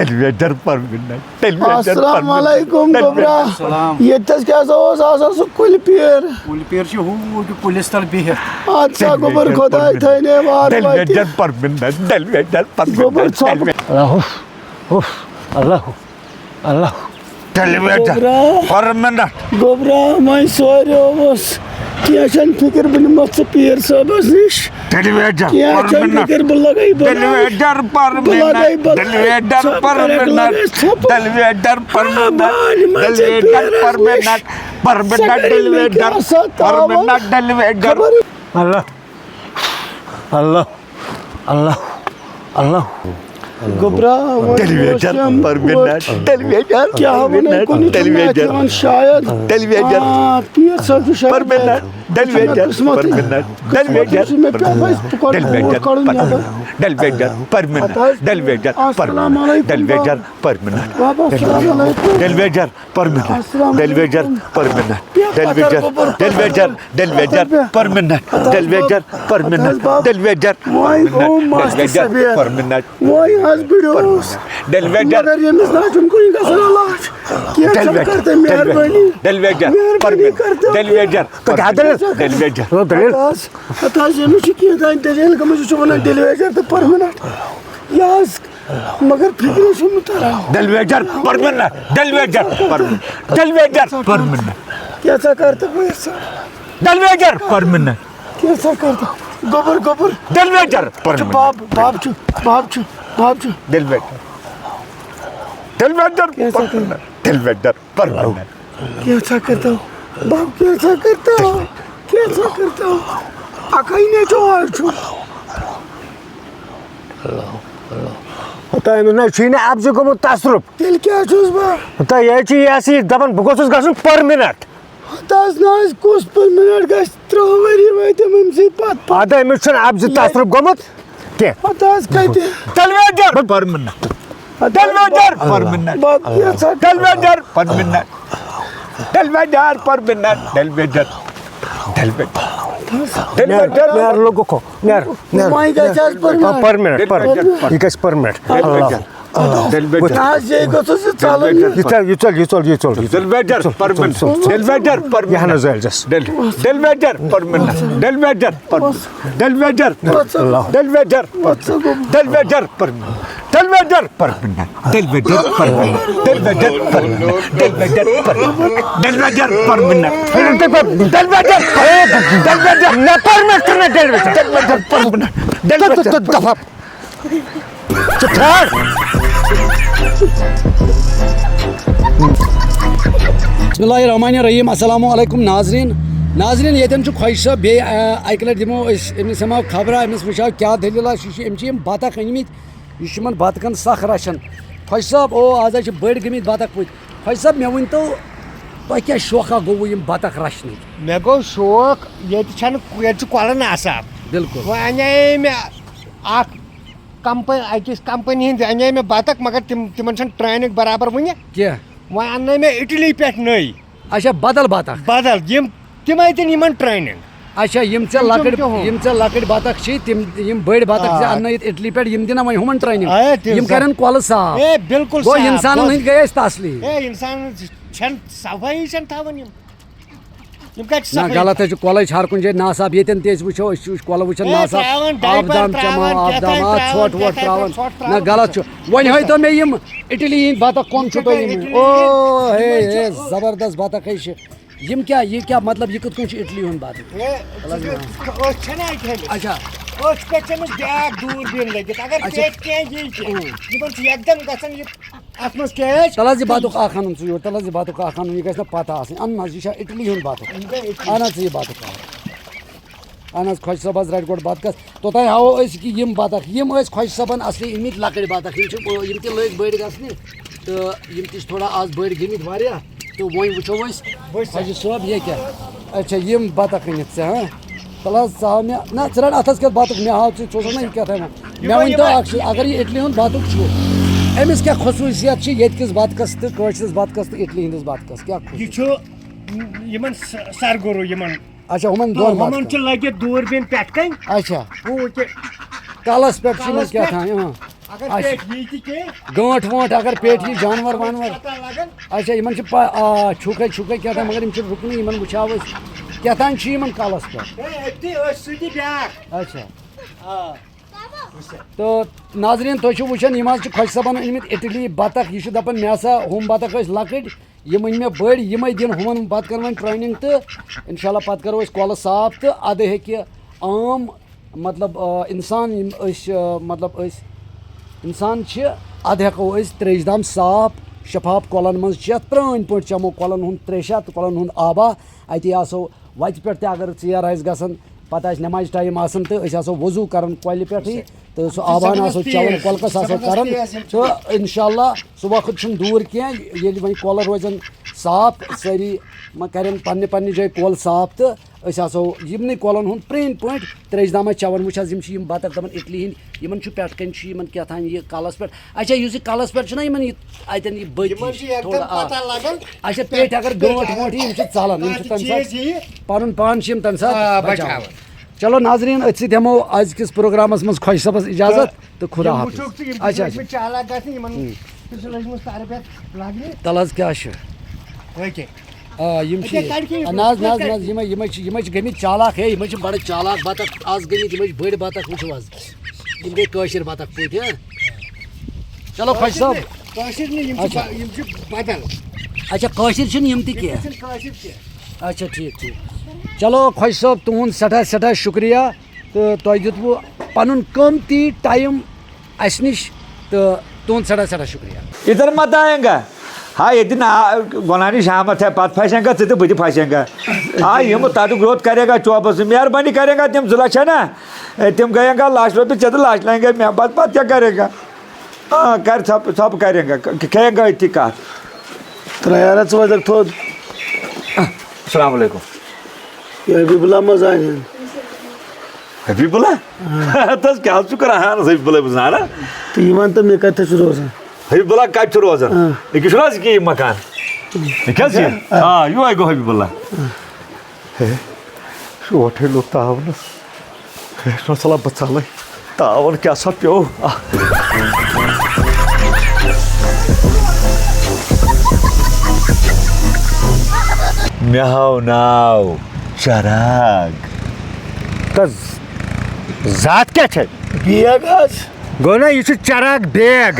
television permanent السلام علیکم گوبرا یتس کیا آسان سہ کل پیر کلس تل بہت اچھا گوبر خدا تھنے وار ٹیلیویژن پرمنٹ ٹیلیویژن گوبر اللہ اللہ ٹیلیویژن پرمنٹ گوبرا میں سوریوس کیا چھ فکر بہ نمت پیر صاحبس نش ٹیلیویژن کیا چھ فکر بہ لگائی ٹیلیویژن پرمنٹ ٹیلیویژن پرمنٹ ٹیلیویژن پرمنٹ ٹیلیویژن پرمنٹ پرمنٹ ٹیلیویژن پرمنٹ ٹیلیویژن اللہ اللہ اللہ اللہ گوبرا ٹیلیویژن پرمنٹ ٹیلیویژن کیا ٹیلیویژن شاید ٹیلیویژن پیر صاحب شاید پرمنٹ ٹیلیویژن پرمنٹ ٹیلیویژن ٹیلیویژن پرمنٹ ٹیلیویژن پرمنٹ ٹیلیویژن پرمنٹ ٹیلیویژن پرمنٹ ٹیلیویژن پرمنٹ ٹیلیویژن ٹیلیویژن ٹیلیویژن پرمنٹ ٹیلیویژن پرمنٹ ٹیلیویژن ٹیلیویژن پرمنٹ بڑوس ٹیلیویژن مگر یمس ناچن کوئی گژھن علاج کیا کرتے مہربانی ٹیلیویژن پرمنٹ ٹیلیویژن ٹیلیویژن اتاز یمس کی دلیل گمس چھ ونان ٹیلیویژن تو پرمنٹ یاس مگر فکر چھ تران ٹیلیویژن پرمنٹ ٹیلیویژن پرمنٹ ٹیلیویژن پرمنٹ کیسا کرتے ہو ایسا ٹیلیویژن پرمنٹ کیسا کرتے گوبر گوبر ٹیلیویژن پرمنٹ باپ چھ ٹیلیویژن ٹیلیویژن ٹیلیویژن پرمنٹ کیسا کرتا ہو باپ کیسا کرتا ہو کیسا کرتا ہو اکائی نے جو آج اب گومت تصرف تیل کیا چھس با یہ دپان بہ گوس گھن پرمنٹ تاز ناز کس پرمنٹ گھس 3 ؤری واتم ام سی پت ادا امس اب تصرف گومت کی تاز کتہ ٹیلیویژن پرمنٹ ٹیلیویژن پرمنٹ باپ کیسا ٹیلیویژن پرمنٹ ٹیلیویژن پرمنٹ ٹیلیویژن نیر لوگو کو نیر مائی گھس پرمنٹ پرمنٹ یہ گھس پرمنٹ تاز یہ گوس چلن یہ چل ٹیلیویژن پرمنٹ ٹیلیویژن پرمنٹ یہ زلس ٹیلیویژن پرمنٹ ٹیلیویژن پرمنٹ ٹیلیویژن ٹیلیویژن ٹیلیویژن پرمنٹ ٹیلیویژن پرمنٹ ٹیلیویژن پرمنٹ ٹیلیویژن پرمنٹ ٹیلیویژن پرمنٹ ٹیلیویژن پرمنٹ ٹیلیویژن نہ پرمنٹ کرنا ٹیلیویژن ٹیلیویژن پرمنٹ ٹیلیویژن دفعہ بسم اللہ الرحمن الرحیم السلام علیکم ناظرین یتن خواہش صاحب بی اکہ لٹہ دمو امس ہمو خبر امس وچھو کیا دلیل ام بطخ انمت یہ بطخن سخ رچھان خواہش صاحب آز بڑ گمت بطخ پوت خواہش صاحب مے ون تو تہ کیا شوقہ گو بطخ رچھن مے گو شوق یہ کولن آسان بالکل وہ انے مے اکس کمپنی ہند انے مے بطخ مگر تمن ٹریننگ برابر ون کی وہ انے مے اٹلی پہ نئی اچھا بدل بطخ بدل تم اتن ٹریننگ اچھا یم لکٹ بطخ تم بڑ بطخ انت اٹلی پہ دن وی ہمن ٹریننگ کرن کول صاف بالکل گو انسان ہند گئی تسلی انسان صفائی تھاون نہ غلط کۄلٕے چھِ ہر کُنہِ جایہِ ناصاف ییٚتٮ۪ن تہِ أسۍ وٕچھو أسۍ چھِ کۄلہٕ وٕچھان ناصاف آبدان چٮ۪وان آبدان ژھۄٹھ وۄٹھ ترٛاوان نہ غلط چھُ وۄنۍ ہٲیتو مےٚ یِم اِٹلی ہِنٛدۍ بطخ کۄم چھُو تۄہہِ یِم او ہے زبردست بطخ ہے چھِ یِم کیٛاہ یہِ کیٛاہ مطلب یہِ کِتھ کٔنۍ چھُ اِٹلی ہُنٛد بطخ اچھا بیاکھ دوٗربیٖن لٔگِتھ اگر یکدم گژھان یہ اتھ منٛز کیٛاہ تل حظ یہِ بطُک اکھ اَنُن ژٕ یور تل حظ یہِ بطُک اکھ اَنُن یہِ گژھِ نہٕ پتہ آسٕنۍ اَنُن حظ یہِ چھا اِٹلی ہُنٛد بطُک اَن حظ ژٕ یہِ بطُک اہن حظ خۄش صٲب حظ رَٹہِ گۄڈٕ بطخس توٚتانۍ ہاوو أسۍ کہِ یِم بطخ یِم ٲسۍ خۄش صٲبن اصلی أنمٕتۍ لۄکٕٹۍ بطخ یِم تہِ لٔگۍ بٔڑۍ گژھنہِ تہٕ یِم تہِ چھِ تھوڑا آز بٔڑۍ گٔمٕتۍ واریاہ تہٕ وۄنۍ وٕچھو أسۍ خۄش صٲب یہِ کیٛاہ اچھا یِم بطخ أنِتھ ژےٚ ہاں تل حظ ژٕ ہاو مےٚ نہ ژٕ رَٹ اَتھس کٮ۪تھ بطُک مےٚ ہاو ژٕ اوسکھ نہ یہِ کیٛاہ تھاوان مےٚ ؤنۍتو اکھ چیٖز اگر یہِ اِٹلی ہُنٛد بطُک چھُ أمِس کیٛاہ خصوٗصیت چھِ ییٚتہِ کِس بطخس تہٕ کٲشرِس بطخس تہٕ اِٹلی ہِنٛدِس بطخس کیٛاہ یہ یمن سرگرو یمن اچھا ہُمن دۄن ہمن چھ لگِتھ دوٗربیٖن پٮ۪ٹھ کَنۍ اچھا کلس پٮ۪ٹھ چھِ یِمن کیٛاہ تھام اگر پیٹ یی تہِ کینٛہہ گٲنٛٹھ وٲنٛٹھ اگر پیٹھ یی جانور وانور پتہ لگان اچھا یِمن چھِ چھُکے چھُکے کیٛاہ تام مگر یِم چھِ رُکنٕے یِمن وٕچھاو أسۍ کیٛاہ تام چھِ یِمن کَلس پٮ۪ٹھ أتی ٲسۍ سۭتی بیٛاکھ اچھا تو ناظریٖن تُہۍ چھِو وٕچھان یِم حظ چھِ خۄش صٲبن أنمٕتۍ اِٹلی بطخ یہِ چھُ دپان مےٚ ہسا ہُم بطخ ٲسۍ لۄکٕٹۍ یِم أنۍ مےٚ بٔڑۍ یِمے دِن ہُمن پتہٕ کرن وۄنۍ ٹرٛینِنٛگ تہٕ اِنشاء اللہ پتہٕ کرو أسۍ کۄلہٕ صاف تہٕ اَدٕ ہیٚکہِ عام مطلب اِنسان یِم أسۍ مطلب أسۍ اِنسان چھِ اَدٕ ہٮ۪کو أسۍ تریش دام صاف شفاف کۄلن منٛز چٮ۪تھ پرٛٲنۍ پٲٹھۍ چٮ۪مو کۄلن ہُنٛد تریشا تہٕ کۄلن ہُنٛد آبا اَتی آسو وَتہِ پٮ۪ٹھ تہِ اگر ژیر آسہِ گژھان پتہٕ آسہِ نٮ۪مازِ ٹایم آسان تہٕ أسۍ آسو وضوٗ کران کۄلہِ پٮ۪ٹھٕے تہٕ سُہ آبان آسو چٮ۪وان کۄلکس آسو کران تہٕ اِنشاء اللہ سُہ وقت چھُنہٕ دوٗر کینٛہہ ییٚلہِ وۄنۍ کۄلہٕ روزن صاف سٲری کرن پننہِ پننہِ جایہِ کۄل صاف تہٕ أسۍ آسو یِمنٕے کۄلن ہُنٛد پرٛٲنۍ پٲٹھۍ تریش داما چٮ۪وان وٕچھ حظ یِم چھِ یِم بطخ دپان اِٹلی ہِنٛدۍ یِمن چھُ پٮ۪ٹھٕ کَنۍ چھُ یِمن کیٛاہ تام یہِ کلس پٮ۪ٹھ اچھا یُس یہِ کلس پٮ۪ٹھ چھُنہ یِمن یہِ اَتٮ۪ن یہِ بٔتۍ یِمن چھِ ہِش تھوڑا یکدم پتہ لگان اچھا پیٹہِ اگر گٲنٛٹھ وٲنٛٹھ یِم چھِ ژلان یِم چھِ تمہِ ساتہٕ پنُن پان چھِ یِم تمہِ ساتہٕ بچاوان چلو ناظریٖن أتھۍ سۭتۍ ہٮ۪مو أزکِس پروگرامس منٛز خۄش صٲبس اجازت تہٕ خدا حافظ وٕچھوکھ ژٕ یِم اچھا چھِ ٲسمٕتۍ چالاک گژھنہِ یِمن چھِ لٔجمٕژ تربیت لگنہِ تل حظ کیٛاہ چھُ أکے یِم چھِ نہ حظ نہ حظ نہ حظ یِمے چھِ گٔمٕتۍ چالاک ہے یِمے چھِ بڑٕ چالاک بطخ آز گٔمٕتۍ یِمے چھِ بٔڑۍ بطخ وٕچھو حظ یِم گٔے کٲشِر بطخ پٲٹھۍ چلو خۄش صٲب کٲشِر نہٕ یِم چھِ بدل اچھا کٲشِر چھِنہٕ یِم تہِ کینٛہہ چھِنہٕ کٲشِر کینٛہہ اچھا ٹھیٖک ٹھیٖک چلو خۄش صٲب تُہُنٛد سٮ۪ٹھاہ سٮ۪ٹھاہ شُکریہ تہٕ تۄہہِ دیُتوٕ پنُن قۭمتی ٹایم اَسہِ نِش تہٕ تُہُنٛد سٮ۪ٹھاہ سٮ۪ٹھاہ شُکریہ ادھر مت آئیں گا ہاں یہ دن گۄنانی شامت ہے پتہ پھنسیں گا ژٕ تہٕ بہٕ تہِ پھنسیں گا ہاں یِم تتھ گروتھ کرے گا چوبس مہربانی کرے گا تم 2 لچھ ہے نا تم گئے گا لاش روپیے ژےٚ تہٕ لاش لائیں گے مےٚ پتہٕ کیٛاہ کرے گا ہاں کر ژھۄپہٕ کرے گا کھیٚیے گا أتھی کتھ ترٛیارا ژٕ وٲتِکھ تھوٚد السلام علیکم حبیٖبُلہ منٛز انہِ حبیٖبُلہ تس کیٛاہ حظ چھُ کران اہن حظ حبیٖبُلہ بہٕ زانان تہٕ یہِ وَن تہٕ مےٚ کتٮ۪تھ چھُ روزان حبیٖبُلہ کتہِ چھُ روزان یہِ چھُنہ حظ یہِ مکان یہِ کیٛاہ حظ یہِ آ یِہوے گوٚو حبیٖبُلہ شوٹھٕے لوٚگ تاونس صلہ بہٕ ژلے تاوَن کیٛاہ سا پیوٚو مےٚ ہاو ناو چراغ تہٕ ذات کیٛاہ چھے بیگ حظ گوٚو نا یہِ چھُ چراغ بیگ